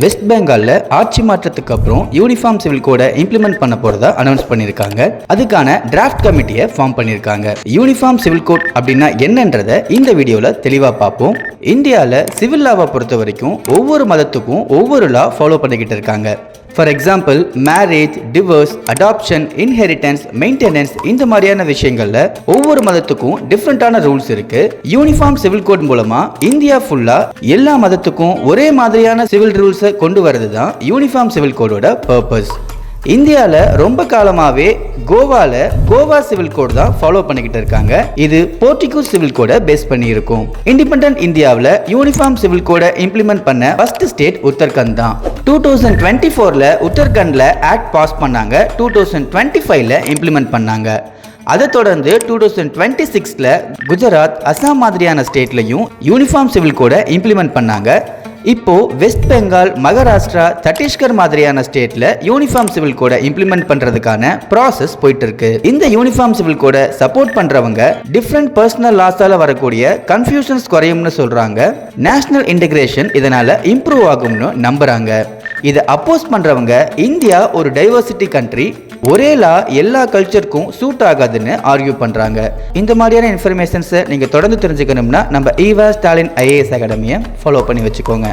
West பெங்கால்ல ஆட்சி மாற்றத்துக்கு அப்புறம் யூனிஃபார்ம் சிவில் கோடை இம்ப்ளிமெண்ட் பண்ண போறதா அனௌன்ஸ் பண்ணிருக்காங்க. அதுக்கான டிராஃப்ட் கமிட்டியை ஃபார்ம் பண்ணிருக்காங்க. யூனிஃபார்ம் சிவில் கோட் அப்படின்னா என்னன்றத இந்த வீடியோல தெளிவா பார்ப்போம். இந்தியாவில் சிவில் லாவை பொறுத்த வரைக்கும் ஒவ்வொரு மதத்துக்கும் ஒவ்வொரு லா ஃபாலோ பண்ணிக்கிட்டு இருக்காங்க. For example marriage, divorce, adoption, inheritance, maintenance இந்த மாதிரியான விஷயங்கள்ல ஒவ்வொரு மதத்துக்கும் டிஃப்ரெண்டான ரூல்ஸ் இருக்கு. யூனிஃபார்ம் சிவில் கோட் மூலமா இந்தியா ஃபுல்லா எல்லா மதத்துக்கும் ஒரே மாதிரியான சிவில் ரூல்ஸை கொண்டு வரது தான் யூனிஃபார்ம் சிவில் கோடோட பர்பஸ். இந்தியாவில் ரொம்ப காலமாகவே கோவா சிவில் கோட் தான் ஃபாலோ பண்ணிக்கிட்டு இருக்காங்க. இது போர்ச்சுகீஸ் சிவில் கோடை பேஸ் பண்ணி இருக்கும். இண்டிபெண்டன்ட் இந்தியாவில் யூனிஃபார்ம் சிவில் கோடை இம்ப்ளிமெண்ட் பண்ண ஃபர்ஸ்ட் ஸ்டேட் உத்தரகண்ட் தான். 2024ல உத்தரகண்ட்ல ஆக்ட் பாஸ் பண்ணாங்க. 2025ல இம்ப்ளிமெண்ட் பண்ணாங்க. அதை தொடர்ந்து 2026ல குஜராத், அசாம் மாதிரியான ஸ்டேட்லையும் யூனிஃபார்ம் சிவில் கோடை இம்ப்ளிமெண்ட் பண்ணாங்க. இப்போ வெஸ்ட் பெங்கால், மகாராஷ்டிரா, சத்தீஸ்கர் மாதிரியான ஸ்டேட்ல யூனிஃபார்ம் சிவில் கோடை இம்ப்ளிமெண்ட் பண்றதுக்கான ப்ராசஸ் போயிட்டு இருக்கு. இந்த யூனிஃபார்ம் சிவில் கோடை சப்போர்ட் பண்றவங்க டிஃப்ரெண்ட் பர்சனல் லாஸால வரக்கூடிய கன்ஃபியூஷன்ஸ் குறையும்னு சொல்றாங்க. நேஷனல் இன்டகிரேஷன் இதனால இம்ப்ரூவ் ஆகும்னு நம்புறாங்க. இதை அப்போஸ் பண்றவங்க இந்தியா ஒரு டைவர்சிட்டி கண்ட்ரி, ஒரே லா எல்லா கல்ச்சருக்கும் சூட் ஆகாதுன்னு ஆர்கியூ பண்றாங்க. இந்த மாதிரியான இன்ஃபர்மேஷன்ஸை நீங்க தொடர்ந்து தெரிஞ்சுக்கணும்னா நம்ம ஈவா ஸ்டாலின் IAS அகாடமியை ஃபாலோ பண்ணி வச்சுக்கோங்க.